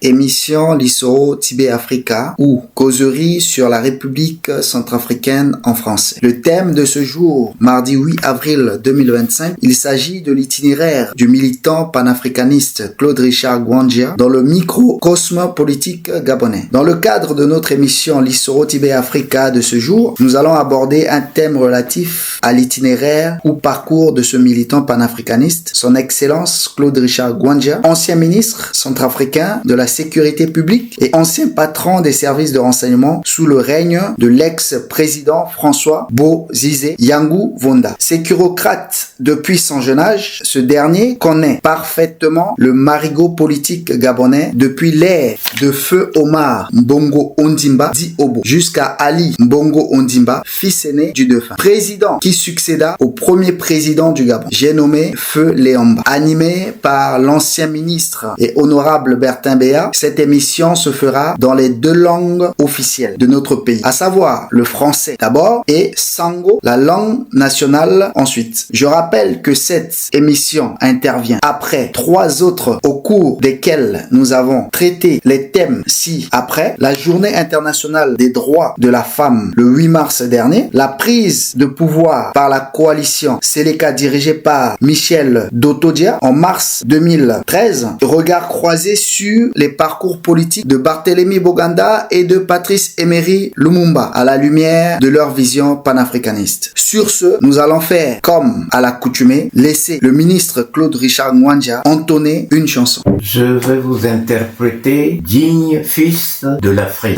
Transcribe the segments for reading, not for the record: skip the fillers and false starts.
Émission Lissoro Tibet Africa ou causerie sur la République centrafricaine en français. Le thème de ce jour, mardi 8 avril 2025, il s'agit de l'itinéraire du militant panafricaniste Claude Richard Gwandia dans le microcosme politique gabonais. Dans le cadre de notre émission Lissoro Tibet Africa de ce jour, nous allons aborder un thème relatif à l'itinéraire ou parcours de ce militant panafricaniste, son Excellence Claude Richard Gwandia, ancien ministre centrafricain de la sécurité publique et ancien patron des services de renseignement sous le règne de l'ex-président François Bozizé Yangu Vonda. Sécurocrate depuis son jeune âge, ce dernier connaît parfaitement le marigot politique gabonais depuis l'ère de Feu Omar Mbongo Ondimba dit Obo jusqu'à Ali Mbongo Ondimba, fils aîné du défunt président qui succéda au premier président du Gabon, j'ai nommé Feu Léomba. Animé par l'ancien ministre et honorable Bertin Béat, cette émission se fera dans les deux langues officielles de notre pays, à savoir le français d'abord et Sango, la langue nationale ensuite. Je rappelle que cette émission intervient après 3 autres au cours desquelles nous avons traité les thèmes ci-après: la journée internationale des droits de la femme le 8 mars dernier, la prise de pouvoir par la coalition Seleka dirigée par Michel Dotodia en mars 2013, regard croisé sur les parcours politiques de Barthélemy Boganda et de Patrice Emery Lumumba à la lumière de leur vision panafricaniste. Sur ce, nous allons faire comme à l'accoutumée, laisser le ministre Claude Richard Gwandia entonner une chanson. Je vais vous interpréter Digne fils de l'Afrique.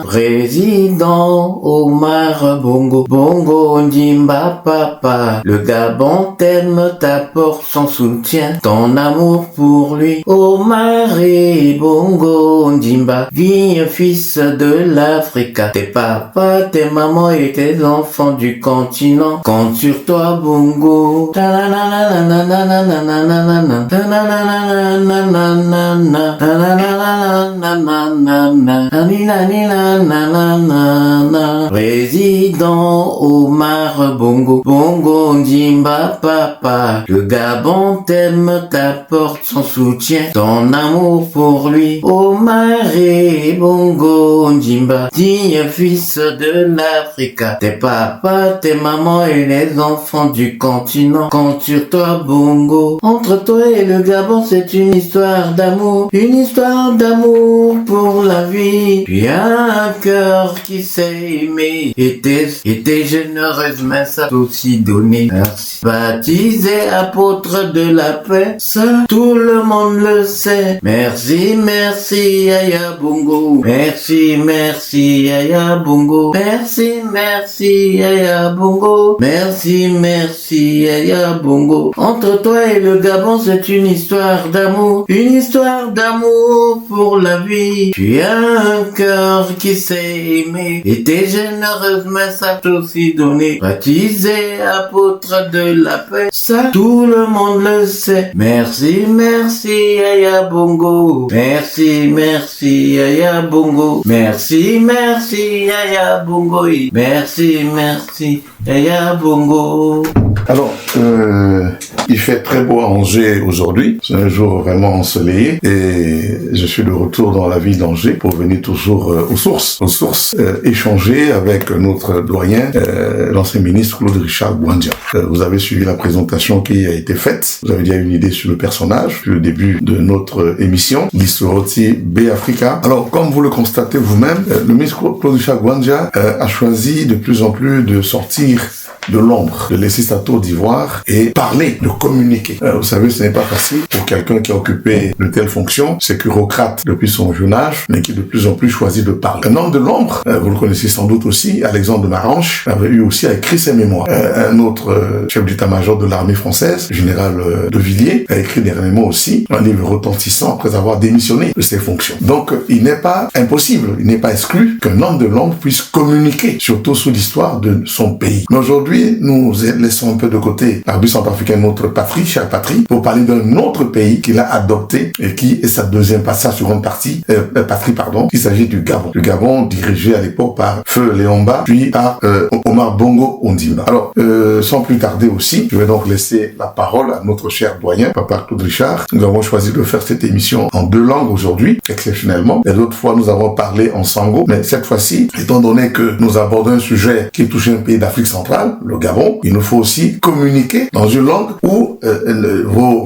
Président Omar Bongo, Bongo Ondimba papa, le Gabon t'aime, t'apporte son soutien, ton amour pour lui. Omar et Bongo Ondimba, digne fils de l'Afrique. Tes papas, tes mamans et tes enfants du continent comptent sur toi Bongo. Président Omar Bongo, Bongo Ondimba papa, le Gabon t'aime, t'apporte son soutien, ton amour pour lui. Omar et Bongo Ondimba, digne fils de l'Afrique. Tes papas, tes mamans et les enfants du continent comptent sur toi Bongo. Entre toi et le Gabon, c'est une histoire d'amour pour la vie. Tu as un cœur qui sait aimer et tes généreuses mains savent aussi donner. Merci. Baptisé apôtre de la paix, ça tout le monde le sait. Merci, merci Yaya Bongo. Merci, merci Yaya Bongo. Merci, merci Yaya Bongo. Merci, merci Yaya Bongo. Entre toi et le Gabon, c'est une histoire d'amour pour la vie. Tu as un cœur qui sait aimer et tes généreuses mains savent aussi donner. Baptisé apôtre de la paix, ça tout le monde le sait. Merci, merci Yaya Bongo. Merci, merci Yaya Bongo. Merci, merci Yaya Bongo. Merci, merci Yaya Bongo. Alors, il fait très beau à Angers aujourd'hui. C'est un jour vraiment ensoleillé et je suis de retour dans la ville d'Angers pour venir toujours aux sources, échanger avec notre doyen, l'ancien ministre Claude Richard Gwandia. Vous avez suivi la présentation qui a été faite. Vous avez déjà une idée sur le personnage, depuis le début de notre émission, Lissoro Tibet Africa. Alors, comme vous le constatez vous-même, le ministre Claude Richard Gwandia a choisi de plus en plus de sortir de l'ombre, de laisser sa tour d'ivoire et parler, de communiquer. Vous savez, ce n'est pas facile pour quelqu'un qui a occupé de telles fonctions, sécurocrate depuis son jeune âge, mais qui de plus en plus choisit de parler. Un homme de l'ombre, vous le connaissez sans doute aussi, Alexandre de Maranche, avait eu aussi à écrire ses mémoires. Un autre chef d'état-major de l'armée française, général de Villiers, a écrit dernièrement aussi un livre retentissant après avoir démissionné de ses fonctions. Donc, il n'est pas impossible, il n'est pas exclu qu'un homme de l'ombre puisse communiquer, surtout sur l'histoire de son pays. Mais aujourd'hui, nous laissons un peu de côté la République centrafricaine, notre patrie, chère patrie, pour parler d'un autre pays pays qu'il a adopté et qui est sa sa seconde patrie, il s'agit du Gabon. Le Gabon dirigé à l'époque par Feu Léomba, puis par Omar Bongo Ondimba. Alors, sans plus tarder aussi, je vais donc laisser la parole à notre cher doyen, Papa Claude Richard. Nous avons choisi de faire cette émission en 2 langues aujourd'hui, exceptionnellement. Les autres fois, nous avons parlé en sango, mais cette fois-ci, étant donné que nous abordons un sujet qui touche un pays d'Afrique centrale, le Gabon, il nous faut aussi communiquer dans une langue où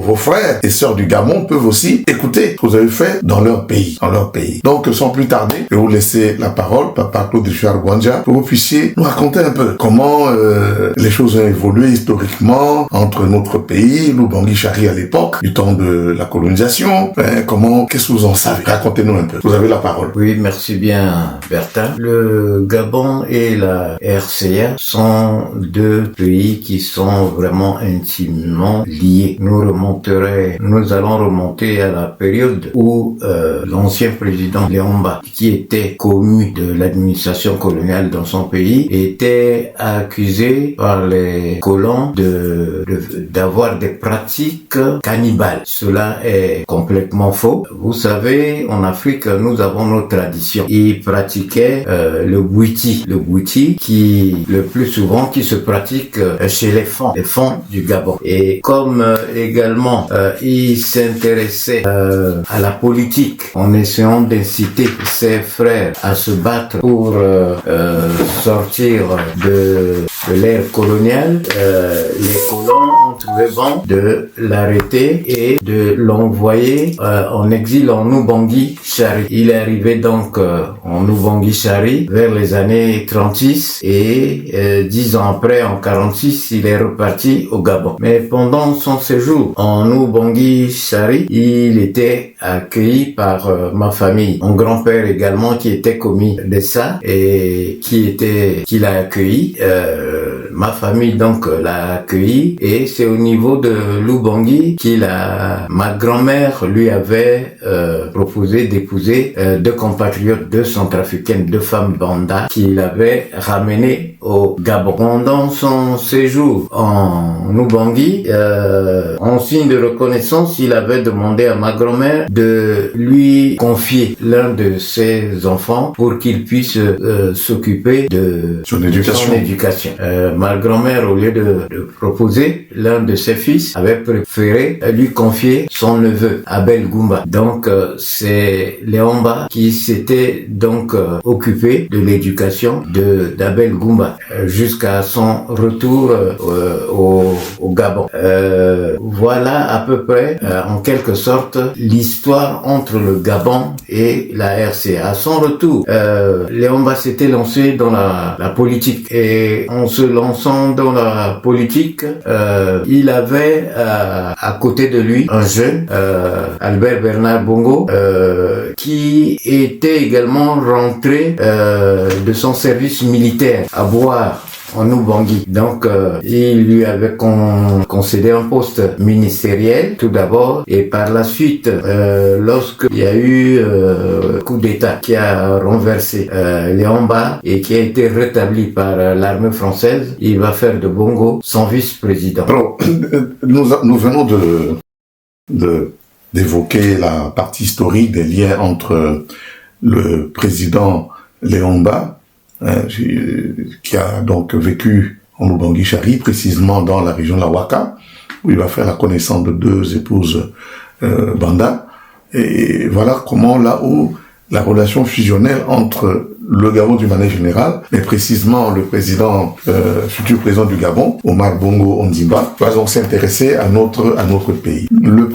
vos frères et sœurs du Gabon peuvent aussi écouter ce que vous avez fait dans leur pays. Donc, sans plus tarder, je vais vous laisser la parole, Papa Claude Richard Gwanja, pour que vous puissiez nous raconter un peu comment les choses ont évolué historiquement entre notre pays, l'Oubangui Chari à l'époque, du temps de la colonisation. Qu'est-ce que vous en savez? Racontez-nous un peu. Vous avez la parole. Oui, merci bien, Bertin. Le Gabon et la RCA sont 2 pays qui sont vraiment intimement liés. Nous allons remonter à la période où l'ancien président Léomba, qui était commu de l'administration coloniale dans son pays, était accusé par les colons d'avoir des pratiques cannibales. Cela est complètement faux. Vous savez, en Afrique, nous avons nos traditions. Ils pratiquaient le bouiti qui, le plus souvent, qui se pratique chez les Fons du Gabon. Et comme également, ils s'intéressaient à la politique en essayant d'inciter ses frères à se battre pour sortir de l'ère coloniale, les colons ont trouvé bon de l'arrêter et de l'envoyer en exil en Oubangui Chari. Il est arrivé donc en Oubangui Chari vers les années 36 et 10 ans après, en 46, il est reparti au Gabon. Mais pendant son séjour en Oubangui Chari, il était accueilli par ma famille, mon grand-père également qui était commis de ça et qui l'a accueilli. Ma famille donc l'a accueilli et c'est au niveau de l'Oubangui ma grand-mère lui avait proposé d'épouser 2 compatriotes, 2 centrafricaines, 2 femmes Banda qu'il avait ramenées au Gabon. Pendant son séjour en Oubangui, en signe de reconnaissance, il avait demandé à ma grand-mère de lui confier l'un de ses enfants pour qu'il puisse s'occuper de son éducation. Ma grand-mère, au lieu de proposer l'un de ses fils, avait préféré lui confier son neveu, Abel Goumba. Donc, c'est Léomba qui s'était donc occupé de l'éducation d'Abel Goumba jusqu'à son retour au Gabon. Voilà à peu près, en quelque sorte, l'histoire entre le Gabon et la RCA. À son retour, Léomba s'était lancé dans la politique et en se lançant dans la politique, il avait à côté de lui un jeune, Albert Bernard Bongo, qui était également rentré de son service militaire à Boire en Oubangui. Donc, il lui avait concédé un poste ministériel tout d'abord et par la suite, lorsqu'il y a eu coup d'État qui a renversé Léomba et qui a été rétabli par l'armée française, il va faire de Bongo son vice-président. Alors, nous venons d'évoquer la partie historique des liens entre le président Léomba, qui a donc vécu en Oubangui Chari, précisément dans la région de la Ouaka, où il va faire la connaissance de 2 épouses Banda. Et voilà comment là où la relation fusionnelle entre le Gabon d'une manière générale, mais précisément le futur président du Gabon, Omar Bongo Ondimba, va donc s'intéresser à notre pays. Le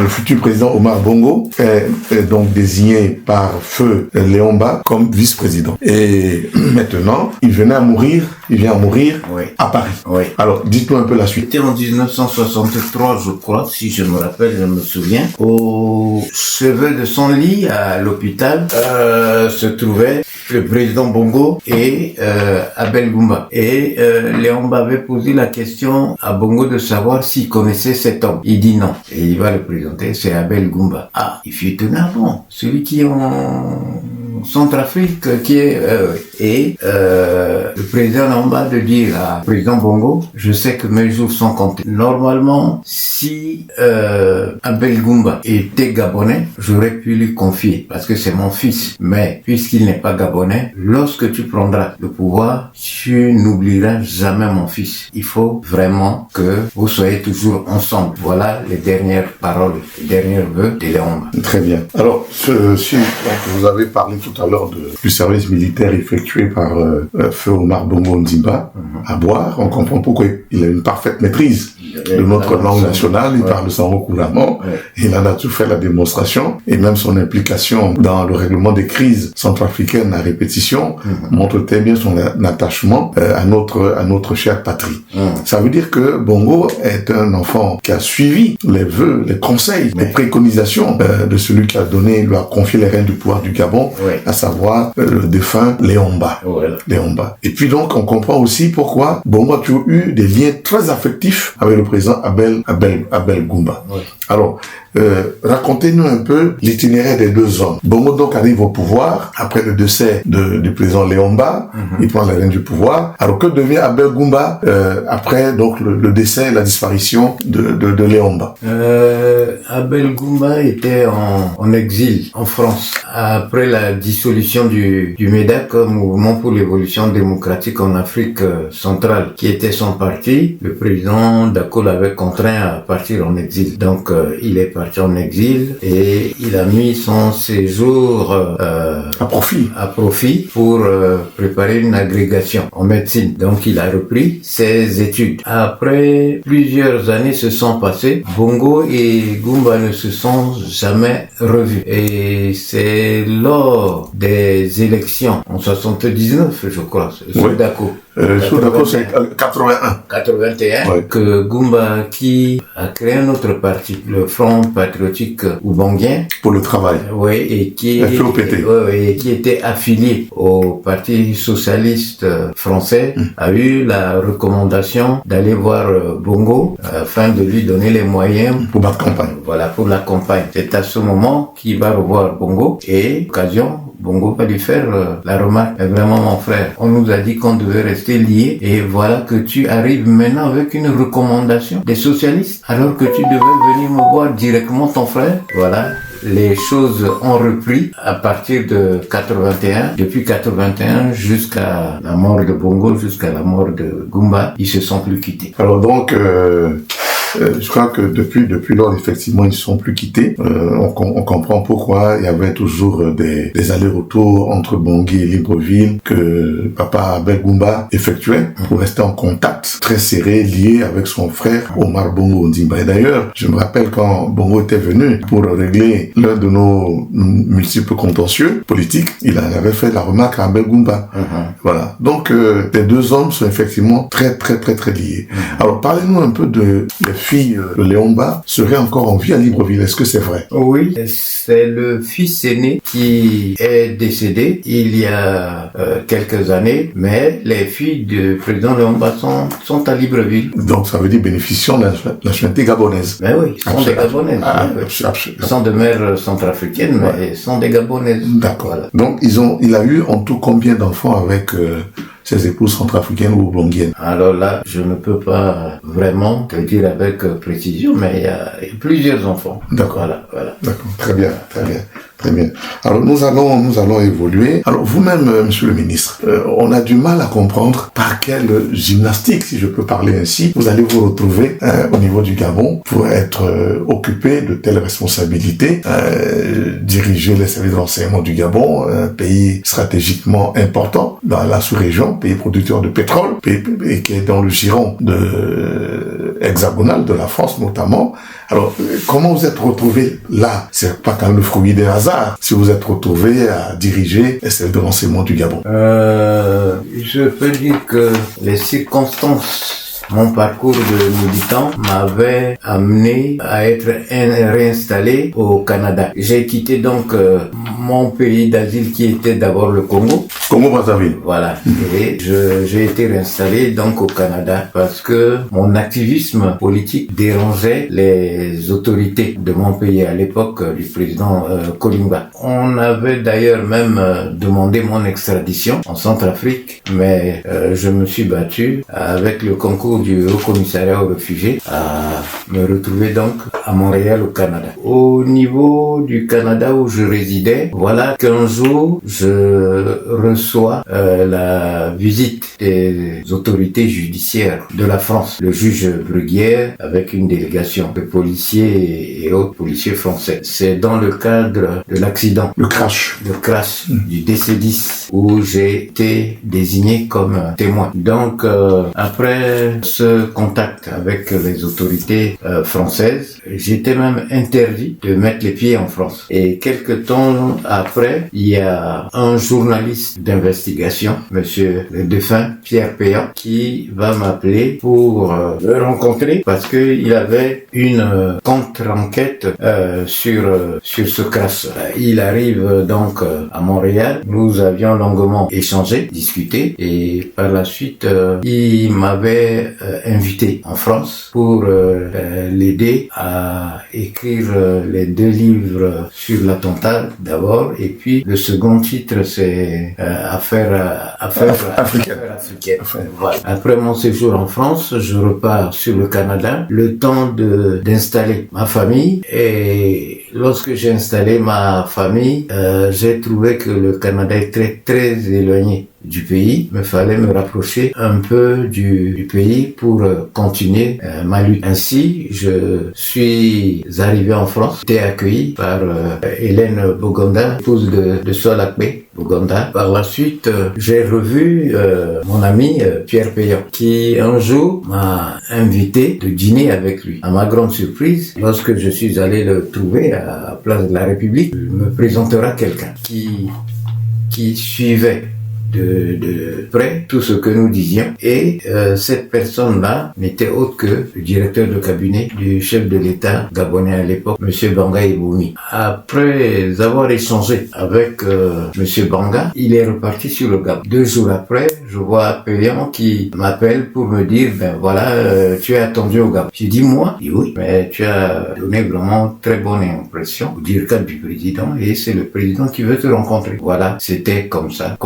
futur président Omar Bongo est donc désigné par Feu Léomba comme vice-président. Et maintenant, il vient à mourir oui, à Paris. Oui. Alors, dites-nous un peu la suite. C'était en 1963, je crois, si je me rappelle, je me souviens. Au chevet de son lit, à l'hôpital, se trouvait le président Bongo et Abel Goumba. Et Léomba avait posé la question à Bongo de savoir s'il connaissait cet homme. Il dit non. Et il va le présenter, c'est Abel Goumba. Ah, il fut étonnant, bon, celui qui est en Centrafrique, qui est... Et le président Lomba de dire à président Bongo, je sais que mes jours sont comptés. Normalement, si Abel Goumba était gabonais, j'aurais pu lui confier parce que c'est mon fils. Mais puisqu'il n'est pas gabonais, lorsque tu prendras le pouvoir, tu n'oublieras jamais mon fils. Il faut vraiment que vous soyez toujours ensemble. Voilà les dernières paroles, les derniers vœux de Léomba. Très bien. Alors, vous avez parlé tout à l'heure du service militaire effectué par Feu Omar Bongo Ondimba à Boire. On comprend pourquoi il a une parfaite maîtrise de notre langue nationale. Il parle Sango couramment. Il en a tout fait la démonstration. Et même son implication dans le règlement des crises centrafricaines à répétition montre très bien son attachement à notre chère patrie. Ça veut dire que Bongo est un enfant qui a suivi les vœux, les conseils, les préconisations de celui qui lui a confié les rênes du pouvoir du Gabon, à savoir le défunt Léomba. Léomba. Et puis donc, on comprend aussi pourquoi Bongo a toujours eu des liens très affectifs avec le président Abel Goumba. Alors, racontez-nous un peu l'itinéraire des deux hommes. Bongo donc arrive au pouvoir après le décès du président Léomba. Il prend la règne du pouvoir. Alors que devient Abel Goumba après donc le décès et la disparition de Léomba? Abel Goumba était en exil en France après la dissolution du MEDAC, Mouvement pour l'évolution démocratique en Afrique centrale, qui était son parti. Le président Dako l'avait contraint à partir en exil. Donc il est parti en exil et il a mis son séjour à profit pour préparer une agrégation en médecine. Donc il a repris ses études. Après plusieurs années se sont passées, Bongo et Goumba ne se sont jamais revus. Et c'est lors des élections en 79, je crois, sous Dako. Sous Dako, c'est 81. Que Goumba, qui a créé un autre parti, le Front Patriotique Oubangien. Pour le travail. Et qui était affilié au Parti Socialiste Français, a eu la recommandation d'aller voir Bongo afin de lui donner les moyens pour battre campagne. Voilà, pour la campagne. C'est à ce moment qu'il va revoir Bongo et, occasion, Bongo va lui faire la remarque. Mais vraiment, mon frère, on nous a dit qu'on devait rester liés et voilà que tu arrives maintenant avec une recommandation des socialistes alors que tu devais venir me voir directement, ton frère. Voilà. Les choses ont repris à partir de 81. Depuis 81 jusqu'à la mort de Bongo, jusqu'à la mort de Goumba, ils se sont plus quittés. Alors donc, je crois que depuis lors, effectivement, ils ne sont plus quittés. On comprend pourquoi il y avait toujours des allers-retours entre Bangui et Libreville que papa Abel Goumba effectuait pour rester en contact très serré, lié avec son frère Omar Bongo Ondimba. Et d'ailleurs, je me rappelle quand Bongo était venu pour régler l'un de nos multiples contentieux politiques, il avait fait la remarque à Abel Goumba. Voilà. Donc, les deux hommes sont effectivement très, très, très, très liés. Alors, parlez-nous un peu de les filles de Léomba seraient encore en vie à Libreville. Est-ce que c'est vrai? Oui, c'est le fils aîné qui est décédé il y a quelques années, mais les filles du président Léomba sont à Libreville. Donc, ça veut dire bénéficiant de la nationalité gabonaise. Mais oui, ils sont des Gabonaises. Ils sont de mère centrafricaine, mais ils sont des Gabonaises. D'accord. Voilà. Donc, il a eu en tout combien d'enfants avec ses épouses centrafricaines ou oblongiennes? Alors là, je ne peux pas vraiment te dire avec précision, mais il y a plusieurs enfants. D'accord. Voilà. D'accord. Très bien. Alors, nous allons évoluer. Alors, vous-même, monsieur le ministre, on a du mal à comprendre par quelle gymnastique, si je peux parler ainsi, vous allez vous retrouver au niveau du Gabon pour être occupé de telles responsabilités, diriger les services de renseignement du Gabon, un pays stratégiquement important dans la sous-région, pays producteur de pétrole, pays qui est dans le giron hexagonal de la France notamment. Alors, comment vous êtes retrouvé là? C'est pas quand même le fruit des hasards si vous êtes retrouvé à diriger les services de renseignement du Gabon. Je peux dire que les circonstances, mon parcours de militant m'avait amené à être réinstallé au Canada. J'ai quitté donc mon pays d'asile qui était d'abord le Congo. Congo-Brazzaville. Voilà. Et j'ai été réinstallé donc au Canada parce que mon activisme politique dérangeait les autorités de mon pays à l'époque du président Kolimba. On avait d'ailleurs même demandé mon extradition en Centrafrique, mais je me suis battu avec le concours du Haut Commissariat aux réfugiés à me retrouver donc à Montréal au Canada. Au niveau du Canada où je résidais, voilà qu'un jour je reçois la visite des autorités judiciaires de la France, le juge Bruguière avec une délégation de policiers et autres policiers français. C'est dans le cadre de l'accident, le crash du DC-10 où j'ai été désigné comme témoin. Donc après ce contact avec les autorités françaises, j'étais même interdit de mettre les pieds en France. Et quelque temps après, il y a un journaliste d'investigation, monsieur le défunt Pierre Péan, qui va m'appeler pour le rencontrer parce que il avait une contre-enquête sur ce crash. Il arrive donc à Montréal. Nous avions longuement échangé, discuté, et par la suite, il m'avait invité en France pour l'aider à écrire les 2 livres sur l'attentat d'abord, et puis le second titre c'est Affaire africaine. Voilà. Après mon séjour en France, je repars sur le Canada, le temps d'installer ma famille, et lorsque j'ai installé ma famille, j'ai trouvé que le Canada est très très éloigné du pays. Il me fallait me rapprocher un peu du pays pour continuer ma lutte. Ainsi, je suis arrivé en France, été accueilli par Hélène Bogonda, épouse de Solakbe Bogonda. Par la suite, j'ai revu mon ami Pierre Péan, qui un jour m'a invité de dîner avec lui. À ma grande surprise, lorsque je suis allé le trouver à Place de la République, il me présentera quelqu'un qui suivait de près tout ce que nous disions, et cette personne-là n'était autre que le directeur de cabinet du chef de l'État gabonais à l'époque, monsieur Banga Iboumi. Après avoir échangé avec monsieur Banga, il est reparti sur le Gabon. 2 jours après, je vois Péan qui m'appelle pour me dire tu es attendu au Gabon. J'ai dit moi? Il dit oui, mais tu as donné vraiment très bonne impression au directeur du président, et c'est le président qui veut te rencontrer. Voilà, c'était comme ça,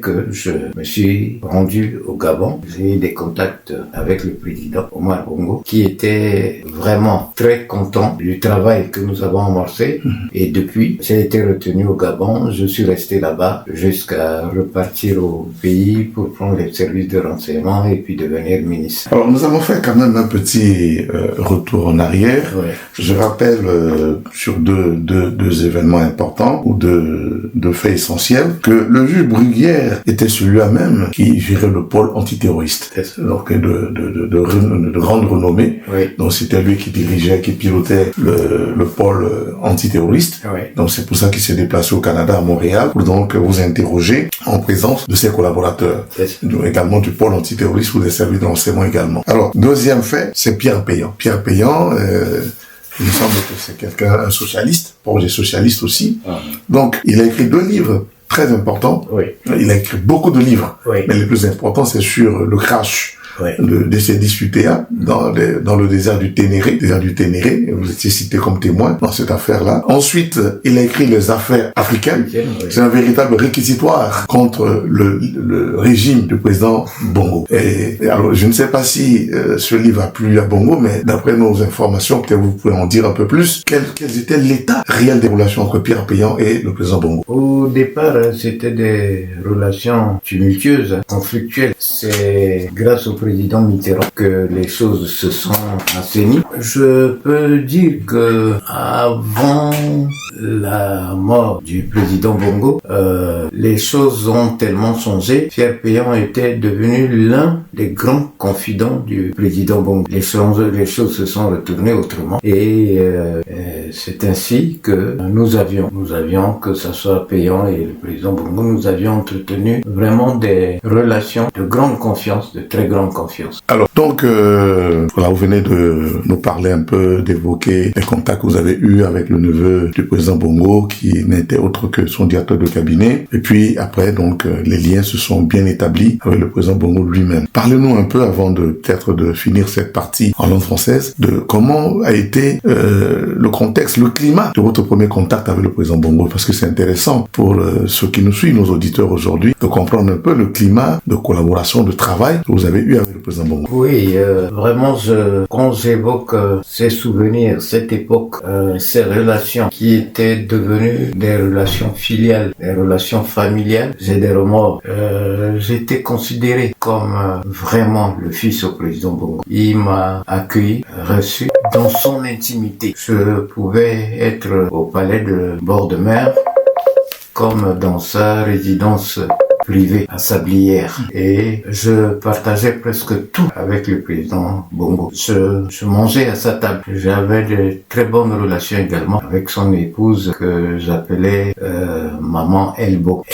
que je me suis rendu au Gabon. J'ai eu des contacts avec le président Omar Bongo, qui était vraiment très content du travail que nous avons amorcé. Et depuis, j'ai été retenu au Gabon. Je suis resté là-bas jusqu'à repartir au pays pour prendre les services de renseignement et puis devenir ministre. Alors, nous avons fait quand même un petit retour en arrière. Ouais. Je rappelle sur deux événements importants ou deux faits essentiels que le juge Bruguière était celui-là même qui gérait le pôle antiterroriste, donc de grande renommée. Oui. Donc c'était lui qui dirigeait, qui pilotait le pôle antiterroriste. Oui. Donc c'est pour ça qu'il s'est déplacé au Canada, à Montréal, pour donc vous interroger en présence de ses collaborateurs, également du pôle antiterroriste ou des services de renseignement également. Alors deuxième fait, c'est Pierre Péan. Pierre Péan, il me semble que c'est un socialiste, projet socialiste aussi. Donc il a écrit 2 livres très important. Oui. Il a écrit beaucoup de livres. Oui. Mais le plus important, c'est sur le crash de DC-10 dans le désert du Ténéré. Vous étiez cité comme témoin dans cette affaire-là. Ensuite, il a écrit les affaires africaines. C'est un véritable réquisitoire contre le régime du président Bongo. Et alors, je ne sais pas si ce livre a plu à Bongo, mais d'après nos informations, peut-être vous pouvez en dire un peu plus. Quel était l'état réel des relations entre Pierre Péan et le président Bongo? Au départ, c'était des relations tumultueuses, conflictuelles. C'est grâce au président Mitterrand que les choses se sont assainies. Je peux dire que avant la mort du président Bongo, les choses ont tellement changé. Pierre Péan était devenu l'un des grands confidents du président Bongo. Les choses se sont retournées autrement, et c'est ainsi que nous avions, que ça soit Péan et le président Bongo, nous avions entretenu vraiment des relations de grande confiance, de très grande confiance. Alors, donc, voilà, vous venez de nous parler un peu, d'évoquer les contacts que vous avez eus avec le neveu du président président Bongo, qui n'était autre que son directeur de cabinet. Et puis après, donc, les liens se sont bien établis avec le président Bongo lui-même. Parlez-nous un peu, avant de peut-être de finir cette partie en langue française, de comment a été le contexte, le climat de votre premier contact avec le président Bongo, parce que c'est intéressant pour ceux qui nous suivent, nos auditeurs aujourd'hui, de comprendre un peu le climat de collaboration, de travail que vous avez eu avec le président Bongo. Oui, vraiment, quand j'évoque ces souvenirs, cette époque, ces relations qui étaient devenues des relations filiales, des relations familiales, j'ai des remords. J'étais considéré comme vraiment le fils au président Bongo. Il m'a accueilli, reçu dans son intimité. Je pouvais être au palais de bord de mer comme dans sa résidence privée à Sablières, et je partageais presque tout avec le président Bongo. Je mangeais à sa table. J'avais de très bonnes relations également avec son épouse que j'appelais maman Elbo,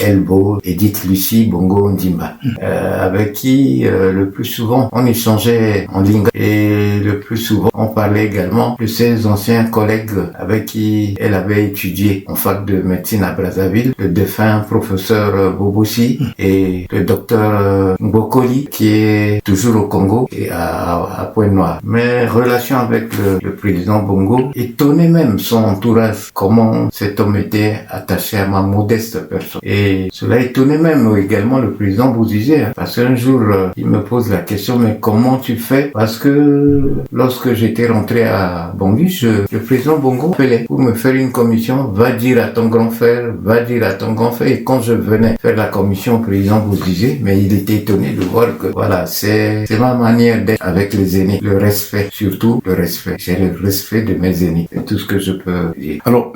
Edith Lucie Bongo Ndimba, avec qui le plus souvent on échangeait en lingala, et le plus souvent on parlait également de ses anciens collègues avec qui elle avait étudié en fac de médecine à Brazzaville, le défunt professeur Bobosi et le docteur Mbokoli, qui est toujours au Congo et à Pointe-Noire. Mes relations avec le président Bongo étonnaient même son entourage, comment cet homme était attaché à ma modeste personne. Et cela étonnait même également le président Bozizé, parce qu'un jour il me pose la question, mais comment tu fais? Parce que lorsque j'étais rentré à Bangui, le président Bongo appelait pour me faire une commission, va dire à ton grand frère, va dire à ton grand frère. Et quand je venais faire la commission, le président Bozizé, mais il était étonné de voir que voilà, c'est ma manière d'être avec les aînés, le respect, surtout le respect. J'ai le respect de mes aînés, c'est tout ce que je peux dire. Alors,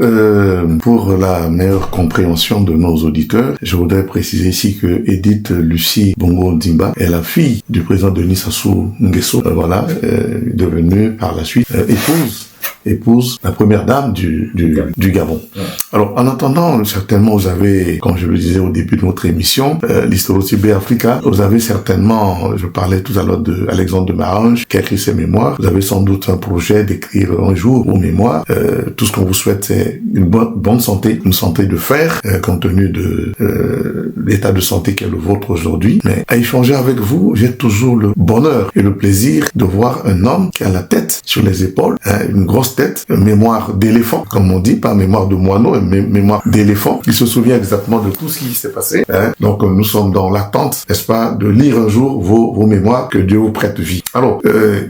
pour la meilleure compréhension de nos auditeurs, je voudrais préciser ici que Edith Lucie Bongo Ndimba est la fille du président Denis Sassou Nguesso, devenue par la suite épouse la première dame du Gabon. Alors, en attendant, certainement, vous avez, comme je le disais au début de notre émission, l'Histoire Africa, vous avez certainement, je parlais tout à l'heure de Alexandre de Marange, qui a écrit ses mémoires. Vous avez sans doute un projet d'écrire un jour vos mémoires. Tout ce qu'on vous souhaite, c'est une bonne santé, une santé de fer, compte tenu de l'état de santé qui est le vôtre aujourd'hui. Mais à échanger avec vous, j'ai toujours le bonheur et le plaisir de voir un homme qui a la tête sur les épaules, une grosse tête, une mémoire d'éléphant, comme on dit, pas mémoire de moineau, mais mémoire d'éléphant. Il se souvient exactement de tout ce qui s'est passé. Donc nous sommes dans l'attente, n'est-ce pas, de lire un jour vos mémoires, que Dieu vous prête vie. Alors,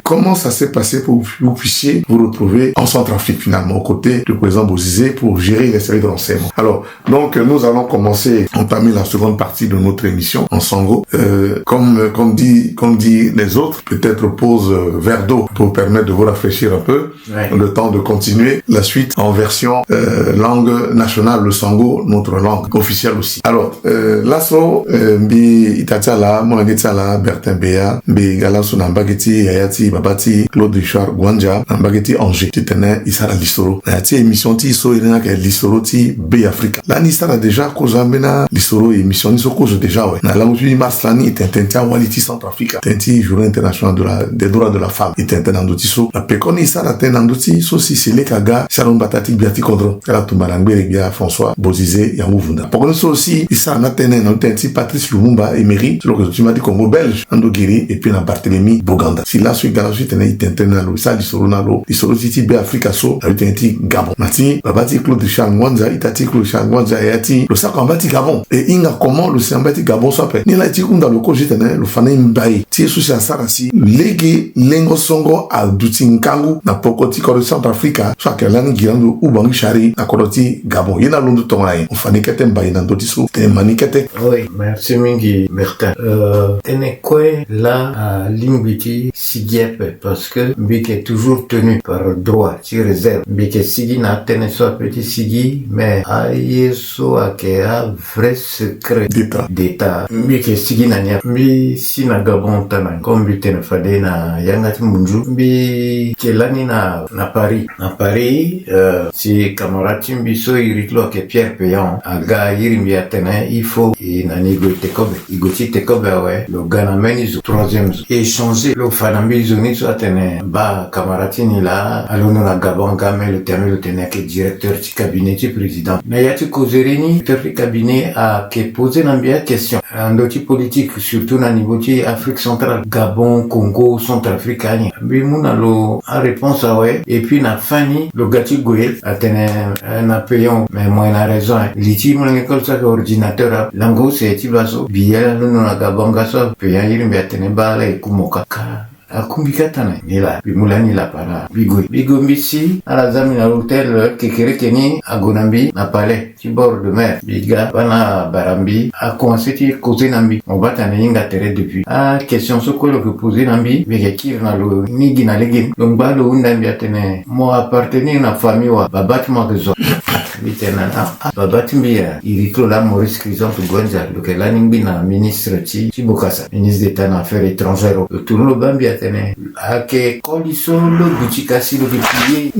comment ça s'est passé pour que vous puissiez vous retrouver en Centrafrique finalement, aux côtés du président Bozizé pour gérer les séries de renseignements? Alors, donc nous allons entamer la seconde partie de notre émission en sango. Comme dit les autres, peut-être pause verre d'eau pour permettre de vous rafraîchir un peu. Ouais. Le temps de continuer la suite en version langue nationale, le sango, notre langue officielle aussi. Alors, lasso bi itatiala moangetiala Bertin Bea bi galaso nambageti yayati babati Claude Richard Gwanja nambageti Angers titene isara listoro na ti émission ti so irena ke listoro ti B Africa la ni sara déjà kozambena listoro émission ni so kozo déjà ouais na langue tu maslani tententia waliti Centrafrique tenti journée internationale des droits de la femme itenten andoti so la pekoni sara tenandoti so si sele kaga saron batati biati kodro kala tumbalangbe bia François Bozizé ya Muvunda pokoni so aussi isara na tenen no tenti Patrice Lumumba Emery sur le tu m'as dit Congo belge Andogiri et puis na Barthélemy Boganda si là sur galaxie tenait itenten na lo sa lisoro na lo lisoro ti B Africa so la tenti Gabon mati babati Claude Richard Ngwanza itati Claude Richard Ngwanza yati le sa kambati Gabon et inga comment le sambati Gabon so pe ni la ti kunda lo ko jitene le fane mbaye ti so sia sarasi lege lengo songo a dutinkangu na pokoti ko Centrafrica so akelani girando ubangi shari na koroti Gabon yena londo tonga on fane kete mbaye na ndoti so te manikete. Oui, merci mingi Bertin. Tene kwe la à Limbiti Sigiepe parce que Mbiki est toujours tenu par droit, si réserve. Mbiki Sigi na tene so petit Sigi mais ayeso akea vrai secret d'état. Mbiki Sigi na nya mi si na Gabon montana kombi tene fade na yangati munju bi kelani na Paris si camarade mbi so iriklo ke Pierre Péan aga yirimbi atene il faut na négocier kobe igoti te kobe ouais le Ghana menizo troisième échanger le fanambi zoni so atene ba camarade ni là alono na Gabon game le terme le tenait que directeur du cabinet du président na yati kozereni directeur du cabinet a ke poser nambia question andoti politique surtout na niveau de Afrique centrale Gabon Congo Centrafricain bi muna lo a réponse ouais et puis na fani le gati goye atene na payant mais moi na raison liti mon école ça ordinateur lango c'est tibaso biela no na Gabon gaso payant yiri atene bala e kumoka akumbikatana nila bimulani la para bigo mbisi ala zami na hotel kekere keni agonambi na palais ci bord de mer biga bana barambi a commencé causer nambi on va tane inga tere depuis question sokolo que poser nambi biga kirna lo nigi na legin donc ba lo ndambi atene mo appartenir na famille wa babatma rezo bitena babati mbia iriklo la Maurice Chrysanthe Gonza le kelani mbina ministre ci Bokassa ministre d'état na affaires étrangères tout le bambi atene ake condition lo butikasi lo plié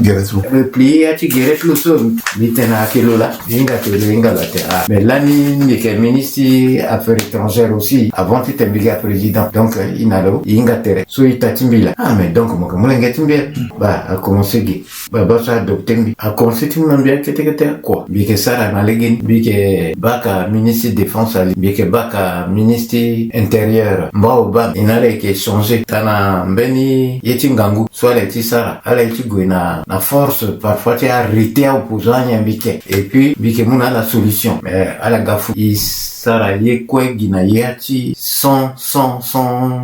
le plié ati geret lo so bitena ake lola inga la te mais lani ni ke ministre affaires étrangères aussi avant de tembiga président donc inalo inga tere so itatimbila mais donc mo ngetimbia ba a commencé gi ba sa adopté a commencé timbia kete quoi bike sara na legin bike baka ministre défense ali bike baka ministre intérieur mbaoba inale ke changer tana mbeni yeti ngangu soit les sara ala yeti goina na force parfois tu arrêté opposant bike et puis bike muna la solution mais ala gafu sara ye kwegi na yati sans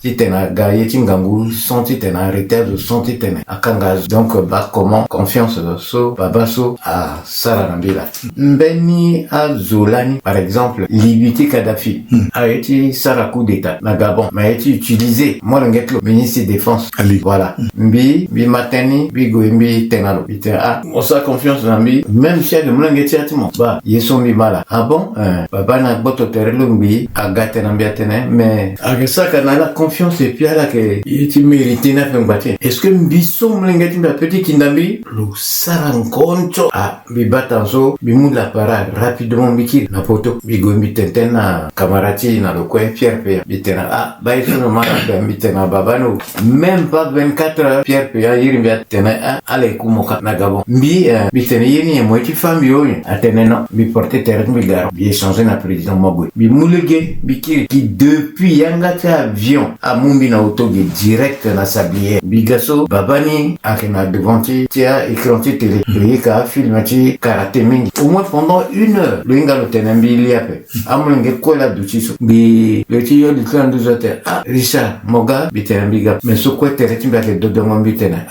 titena ga yeti ngangu sans titena arrêté de sans titena akanga donc ba comment confiance so babaso a sara nambila mbeni a zolani par exemple Libiti Kadhafi a été sara coup d'état na Gabon mais a été utilisé moi le ministre de défense Ali. Voilà mbi matani bi goimbi tenalo bite on sa confiance nambi même si de mlangeti atimo ba yeso mi bala bon baba na boto terelo mbi agate nambi atene mais agesa kana la confiance et puis ala que yeti mérité na ngati est-ce que mbi so mlangeti ba petit kindambi lo sarankoncho bi batanzo bi mula para rapidement biki na photo bi goimbi tentena camarati na lo coin Pierre Péan bitena ba yeso no mara bitena babano même pas 24 heures Pierre Péan yirimbi atene ale kumoka na Gabon bi bitene yeni moiti fami yo atene no bi porter terre bi garo bi échanger na président Mabwe bi mulege bi qui depuis yangati avion a mumbi na autoge direct na sablier bi gaso babani akena devanti tia écranti télé bi ka filmati karaté mingi au moins pendant 1 heure le ngalo tenembi liape amulenge kola duchiso bi le tiyo di 32 heures Richard Moga bitenembi ga mais so ko tere timba ke dodongo bitena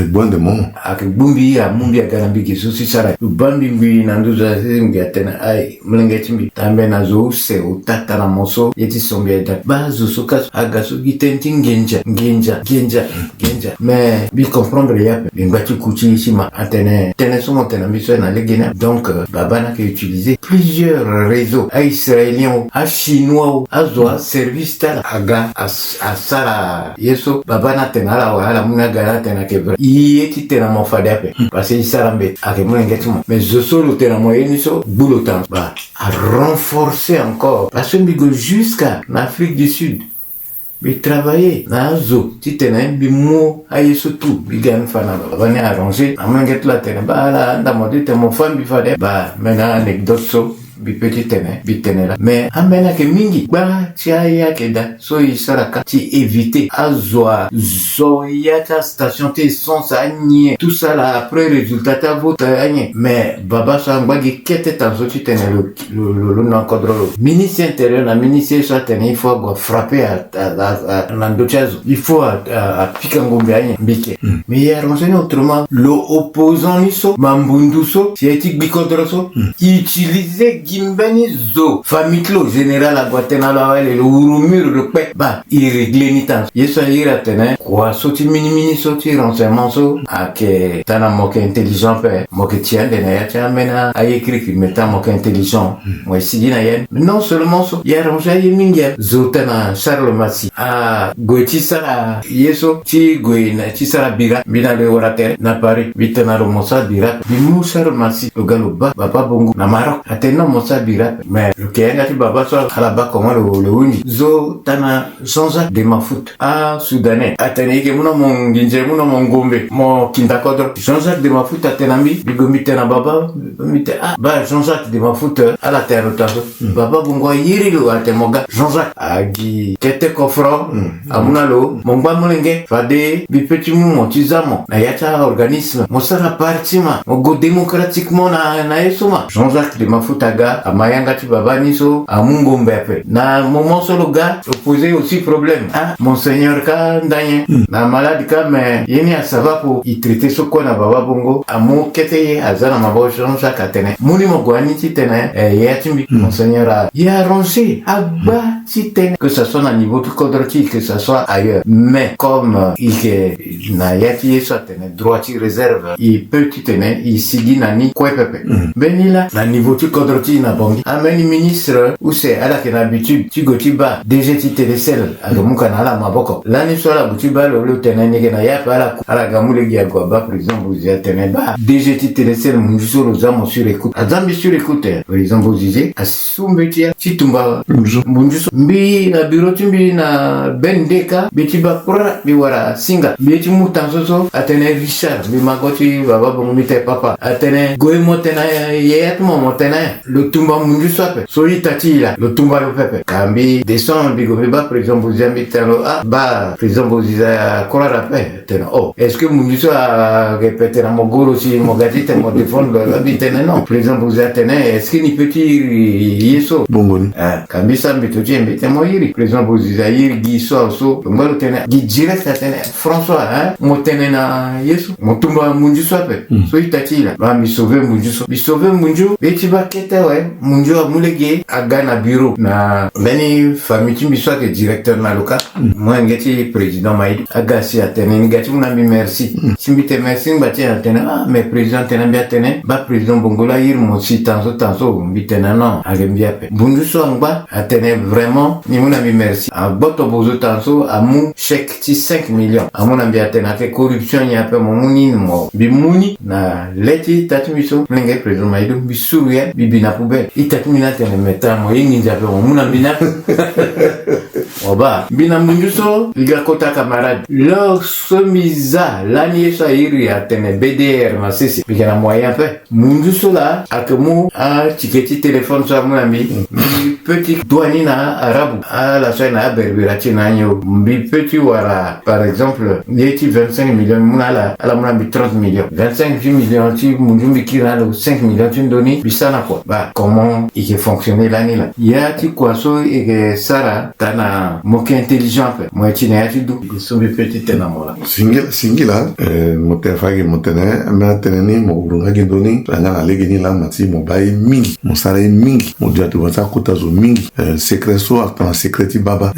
bon de mon ak bumbi ya mumbi ya garambi ke so si sara bambi mbi na nduza zingi atena mulenge timbi tambe na zo se utata na moso yeti sombi da bazo soka agaso gitenti ngenja mais bi comprendre ya bi ngati kuchi shima atene tene so montena biso na legena donc babana ke utiliser plusieurs réseaux israéliens chinois azwa service tala aga asara yeso babana tenala wala munaga tena kebra yeti tena mo fadape parce que sarambe ake mulenge timo mais je solo tena mo yeniso boulotan ba a renforcer encore parce que jusqu'à l'Afrique du Sud bi travailler na zo titena bi mo ayeso tout bi gan fana ba ne arranger amanget la tena ba la ndamode temo fam bi fade ba mena anecdote so bi petit tene la mais amena ke mingi ba tia ya keda so isaraka ti éviter azwa zoyata station te sans agné tout ça là après résultat ta vote agné mais baba sa ngagi kete tanzo ti tene le non contrôle ministre intérieur na ministre ça tene il faut frapper à nandochazo il faut à pikangombe agné bike mais il a renseigné autrement le opposant niso mambunduso si etik bikodroso utiliser gimbeni zo famitlo general agwatena la wale le urumur le pe ba irregle ni tan yeso ira tene kwa soti mini soti renseignement so ake tana moke intelligent pe moke tien de na ya mena a écrit que meta moke intelligent moi sigina yen non seulement so ya ronja yeminga zo tana Charles Massi a goiti sara yeso ti goina ti sara bira bina le oratere na Paris bitana ro mosa bira bimu Charles Massi le galo ba baba bongo na Maroc atena mosa bira mais le kenga ti baba so ala ba comment le wuni zo tana Jean-Jacques de Mafout a soudanais atene ke muno mon ginje muno mon gombe mo kindakodro Jean-Jacques de Mafout atenambi bigomite na baba mite ba Jean-Jacques de Mafout à la terre tazo baba bongo yiri lo atemoga Jean-Jacques agi tete kofro amuna lo mongba molenge fade bi petit mo tizamo na yata organisme mo sara partima mo go démocratiquement na esoma Jean-Jacques de Mafout aga amayanga ti baba niso amungo mbepe na moment solo ga opposé aussi problème monseigneur ka ndanye na malade ka mais yeni asava pour y traiter ce qu'on a baba bongo amu kete azana mabo Jean-Jacques atene muni mo gwani ti tene yatimbi monseigneur a ya ronché abba ti tene que ça soit à niveau du quadratique que ça soit ailleurs mais comme il na yati so tene droit ti réserve il peut ti tene il sigi nani kwepepe benila na niveau du quadratique na bongi ameni ministre ou c'est à la ken habitude ti goti ba DG ti telecel agomuka na la maboko lani so la buti ba lo tene nige na ya pa ala gamule gi agwa ba président vous y tene ba DG ti telecel munjuso lo zamo sur écoute azambi sur écoute président vous disiez asumbetia ti tumba munjuso mbi na bureau ti mbi na bendeka beti ba kura bi wara singa beti mutanzo so atene Richard bi magoti baba bongumite papa atene goimo tena yet mo tena le tumba munjuso ape so itati la le tumba lo pepe kambi descend bi gobe ba président vous invitalo ba président vous kura rape tena est-ce que munjuso a répété na mogoro si mogati te mo défendre la bitene non président vous atene est-ce que ni petit yeso bongoni kambi sambi to jembe te mo yiri président vous yiri gi so ngalo tena gi direct atene François mo tene na yeso mo tumba munjuso ape so itati la ba mi sauver munjuso beti ba kete munjo amulege agana bureau na beni famille ti biso ke directeur na loka mo ngeti président maïd agasi atene ngati muna mi merci simbite merci ngati atene mais président tena bi atene ba président bongola yir mo si tanzo mbitena non agembia pe bunjuso ngba atene vraiment ni muna mi merci boto bozo tanzo amu chèque ti 5 millions amuna bi atene ke corruption ya pe mo muni mo bi muni na leti tati biso ngenge président maïd bisu ya bibina poubelle itati mina tene meta mo yingi njape mo muna bina oba bina munjuso liga kota camarade leur semiza lani sa iri atene BDR na sisi bigana moyen pe munjuso la akemu tiketi téléphone sa munambi petit douani na arabu la chaîne na berberachi na nyo bi petit wara par exemple yeti 25 millions munala ala munambi 30 millions 25 millions ti munjumbi kirana 5 millions ti ndoni bisana quoi ba comment il fonctionner l'année là yati kwaso et sara tana moke intelligent pe moi ti na yati du sombi petit tena mola singila motefagi motene ma teneni mo urunga gendoni ngana legeni la mati mo bai mingi mo sare mingi mo dia to wata kota zo mingi secret so atana secreti baba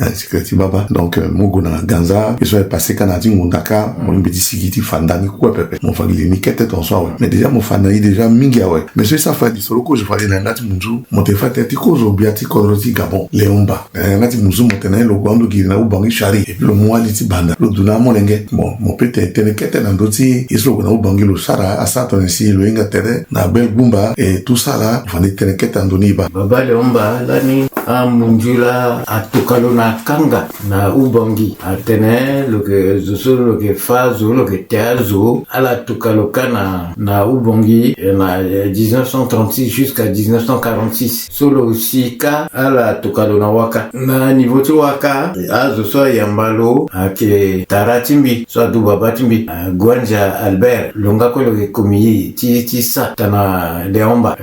donc mo gona ganza ils sont passés kanati ngundaka mo mbedi sigiti fandani quoi pepe mo fagili ni kete ton so mais déjà mo fandani déjà mingi mais c'est ça fait solo ko je fallait na ngati munju mo te fate ti ko zo biati ko roti gabon leomba ngati munju mo tene lo gwando gina u bangi shari et puis le moali ti banda lo duna mo lenge mo pete tene kete na ndoti iso ko na u bangi lo sara asato nsi lo inga tere na bel gumba et tout ça là fani tene kete andoni ba baba leomba lani munjula atukalo na kanga na u bangi atene lo ke zo lo ke fazo lo ke teazo ala tukalo kana na u bangi na 1936 jusqu'à 1946 solo aussi ka ala tukalo na waka na niveau tu waka azo so yambalo ake taratimbi so du babatimbi gwanja Albert longa ko lo komi ti sa tana leomba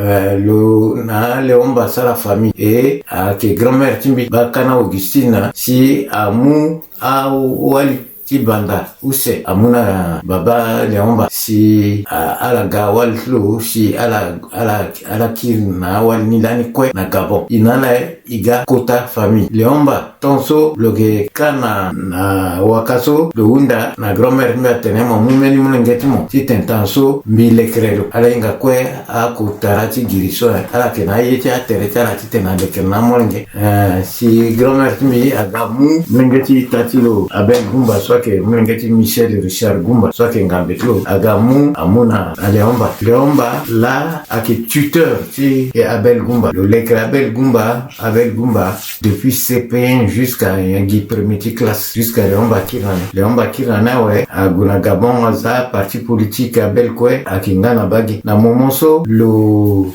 leomba sala famille et ake grand-mère timbi bakana Augustine si amu wali ti banda use amuna baba leomba si ala gawal flo si ala kir na wal nilani kwe na Gabon inala iga kota famille leomba tonso loge kana na wakaso lo unda na grand-mère mbe tenemo mumeni mulengeti mo ti tentanso mbile krelo ala inga kwe akutarati giriso ala kena yeti atereta la ti tena lekena molenge si grand-mère mi agamu mulengeti tatilo Abel Gumba swake mulengeti Michel Richard Gumba swake ngambetlo agamu amuna leomba la aki tuteur ti et Abel Gumba le lekre Abel Gumba depuis CP1 jusqu'à Yangi première classe jusqu'à Leomba Kirana ouais aguna Gabon aza parti politique Abel kwe akingana bagi na momonso lo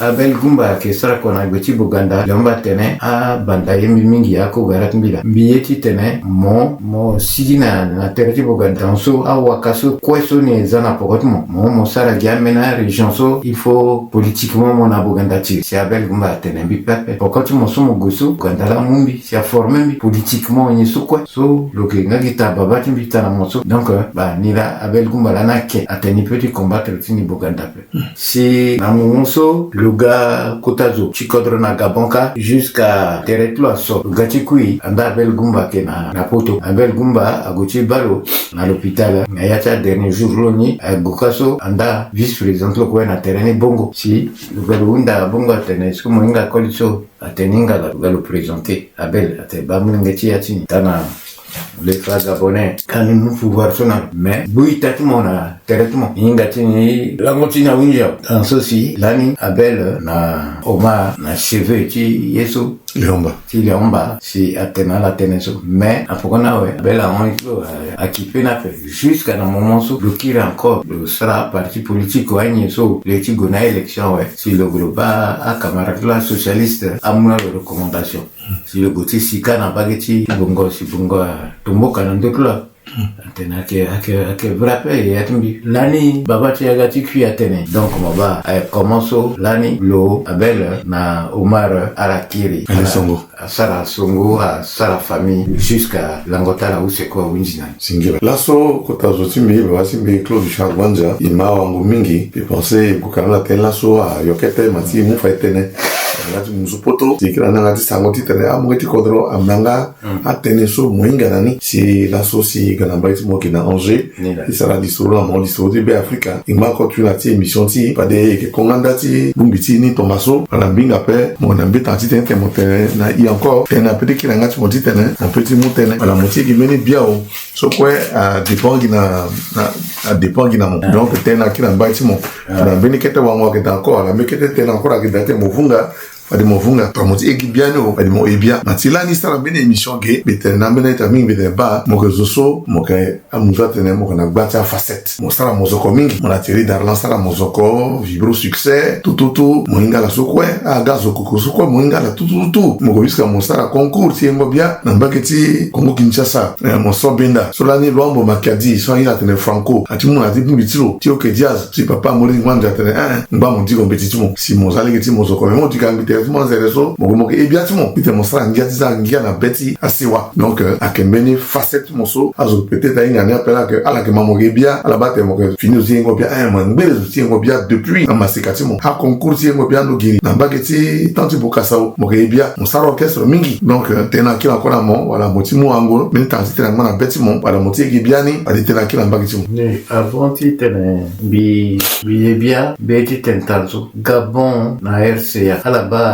Abel Gumba ke sara kona goti Buganda Leomba tene a banda yembi mingi yako garat mbila mbiyeti tene mo sigina na tereti Buganda so a wakaso kweso ni zana pokot mo sara giamena region so il faut politiquement mon Buganda ti si Abel Gumba tene mbi pepe pokot mo so mo goso Buganda la mumbi si a formé mbi politiquement ni so kwe so loke ngagita babati mbi tana mo so donc ba nila Abel Gumba la na ke ateni petit combattre tini Buganda pe si na mo so luga kotazo chikodro na Gabonka jusqu'à teretlo so gati kui anda Abel Gumba ke na poto Abel Gumba aguchi balo na l'hôpital na yata dernier jour loni agukaso anda vice-président lo kwa na terene bongo si luga unda bongo atene so moinga koliso ateninga la lo présenter Abel ate ba mungeti yati tana les frères gabonais quand nous pouvoir sonner mais buitati mona teretmo ingati la motina winja dans ceci lani Abel na Omar na cheveux ti yeso Leomba si atena la teneso mais apokona ouais Abel a occupé na fait jusqu'à un moment so le kira encore le sera parti politique ouais so le ti gona élection ouais si le groupe a camarade la socialiste a mon recommandation si le goti sika na bageti bongo tumboka na ndekla atena ke vrape yatumbi lani baba ti agati ku atene donc maba commence lani lo Abel na Omar Arakiri Sara Songo a Sara famille jusqu'à Langotala où c'est quoi winjina singira laso kotazo timbi basimbi Claude Chagwanja ima wangu mingi penser kukana tena laso a yokete mati mu faitene ngati musupoto tikira ngati sangoti tene amweti kodro amnanga atene so moinga nani si la soci ganamba iti moki na Angers isara disoro la mon disoro de Africa ingma continue ti émission ti pade ke konganda ti bumbiti ni Tomaso la binga pe mon ambita ti tene montene na i encore tene petit kira ngati moti tene un petit montene la moitié qui meni bien o so quoi a dépend gina mon donc tene kira mbati mon na beni kete wango ke encore la mekete tene encore ke date movunga Padi movunga pamoti ekibiano padi mo ebia matila ni sara bene émission ge betena bene taming bene ba mo zoso mo ke amuza tene mo na gbata facette mo sara mozoko mingi mo na tiri darlan sara mozoko vibro succès tout mo ingala sokwe aga zoko sokwe mo ingala tout mo ko biska mo sara concours ti ngo bia na mbaketi Congo Kinshasa mo so benda so lani lombo makadi so ila tene franco ati mo na ti bitiro ti oke jazz si papa mo ri ngwanja tene ngba mo digo betiti mo si mo zale ke ti mo zoko mo ti kan mo zereso mo ebiatimo pite mo sara ngia na beti asiwa donc akembeni facette moso azo peut-être ainga ne appela que ala ke mamo gebia ala bate mo ke fini aussi ngo bia man mbele aussi ngo bia depuis na masikatimo ha concours ngo bia no giri na bageti tanti bokasao mo gebia mo sara orchestre mingi donc tena kila kona mo wala motimo ango mais tanti tena na beti mo wala moti gebia ni ali tena kila bageti ni avant ti tena bi ebia beti tentanzo Gabon na RCA ala ba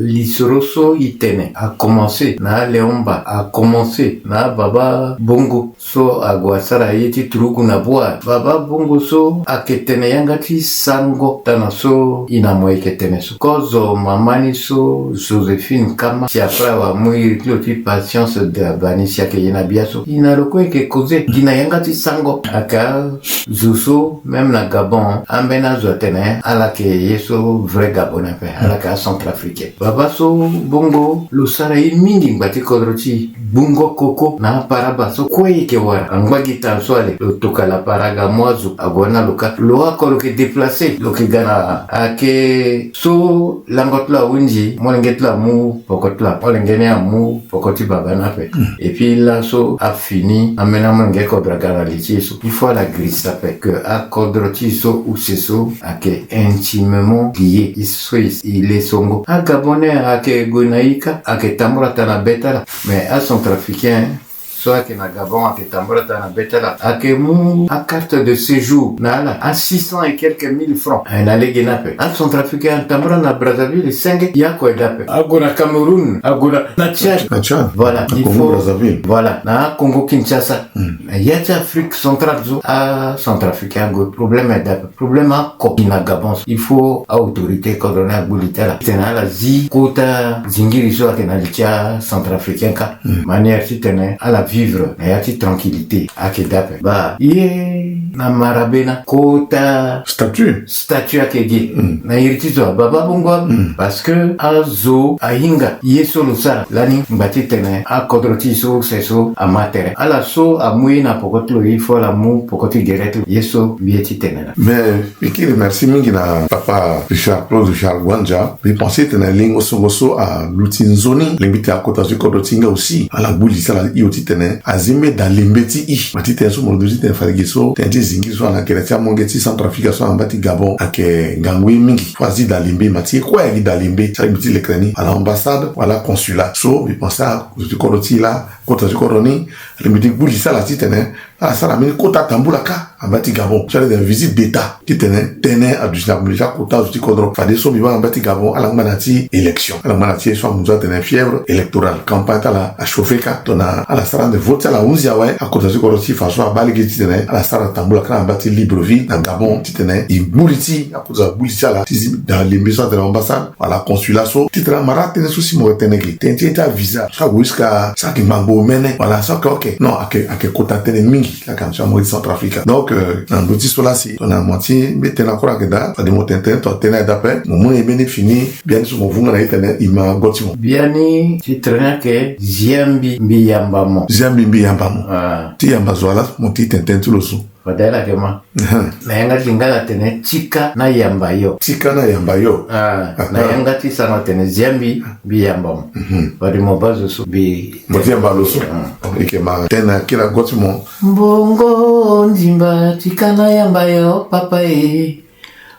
l'isoroso itene a commencé na Leomba a commencé na Baba Bongo so agwasara yeti trugu na boa Baba Bongo so aketene yangati sango tana so inamoe ketene so kozo mamani so Joséphine Kama si après wa mui kloti patience de bani si ake yena biaso inaroko eke koze gina yangati sango aka zuso même na Gabon ambena zotene ala ke yeso vrai Gabonais pe la ka centrafricain baba so bongo lo sara yi mingi ngati kodroti bungo koko na paraba so koye ke wara angwa gitan so ale lo toka la paraga moazu agona luka lo akolo ke déplacer lo ke gana ake so langotla winji molengetla mu pokotla molengene mu pokoti baba na pe et puis là so a fini amena menge kodra gana lichi so il faut la grise ça fait que a kodroti so ou c'est so ake intimement lié il est songo a gabonais ake gonaika ake tambura tana betala mais à centrafricain soit que na Gabon ake tambura tana betala ake mu a carte de séjour nala à 600 et quelques mille francs un aller genape à centrafricain tambura na Brazzaville 5 ya ko edape agora Cameroun agora na Tchad voilà il faut voilà na Congo Kinshasa ya Afrique centrale zo à centrafricain go problème edape problème a ko na Gabon il faut autorité coordonnée bulitala tena zi kota zingiri zo ake na licha centrafricain ka manière titene à la vivre na yati tranquillité akedape ba ye na marabena kota statut akegi na iritizo baba bongo parce que azo ahinga yeso lo sara lani mbati tene a kodroti so seso amatere ala so amui na pokotlo il faut la mu pokoti gereto yeso bieti tene mais ikiri merci mingi na papa Claude Richard Gwanja bi penser tene lingo so a lutinzoni limbiti akota so kodrotinga aussi ala buli sala ioti tene azime dans limbeti i matite so modozi tene farigiso tene zingi so na keretia mongeti centrafrique so ambati Gabon ake ngangui mingi fazi dans limbe mati quoi ya dans limbe ça biti l'écrani à l'ambassade wala consulat so bi penser ko kodroti la kota so kodroni limbiti buli sala titene ala sala mini kota tambulaka ambati Gabon ça des visites d'état titene tene adusina mulija kota so kodro fade so biba ambati Gabon ala manati élection ala manati so muza tene fièvre électorale campagne la a chauffer ka tona ala sala de vote la 11 ouais à kota so kodroti faso abali titene ala sala tambulaka ambati Libreville na Gabon titene i muliti a kota buliti ala tizi dans l'émission de l'ambassade wala consulat so titene mara tene so si mo tene ki tente ta visa ça jusqu'à ça qui mango mene voilà ça que ok non ake kota tene mingi la comme ça moi Centrafrique donc dans l'outil cela si on a moitié mais tena kora keda ça demande tene to tene d'appel mon est bien fini bien sur mon vunga na tene il m'a gotimo biani titrena ke ziambi mbiyambamo ti yamba zoala mon ti tenten tout le sou Fadela kema na yanga lingala tene tika na yamba yo na yanga ti sana tene ziambi biyambamo bari mobazo so bi yamba lo so ikema tena kila gotimo bongo nzimba tika na yamba yo papa e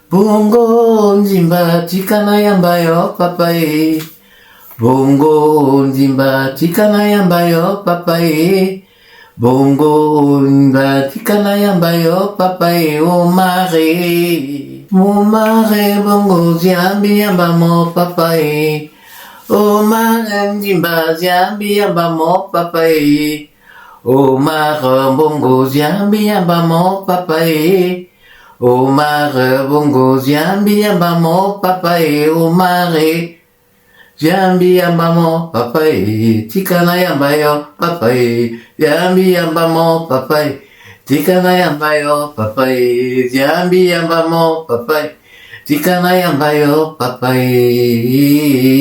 bongo nzimba tika na yamba yo papa e bongo nzimba tika na yamba yo papa e bongo nzimba tika na yamba yo papa e o mare bongo ziambi yamba mo papa e o mare nzimba ziambi yamba mo papa e o mare bongo ziambi yamba mo papa e o mare bongo ziambi yamba mo papa e o mare Jambi yamba mo papa e tikana yamba yo papa e jambi yamba mo papa e tikana yamba yo papa e jambi yamba mo papa e tikana yamba yo papa e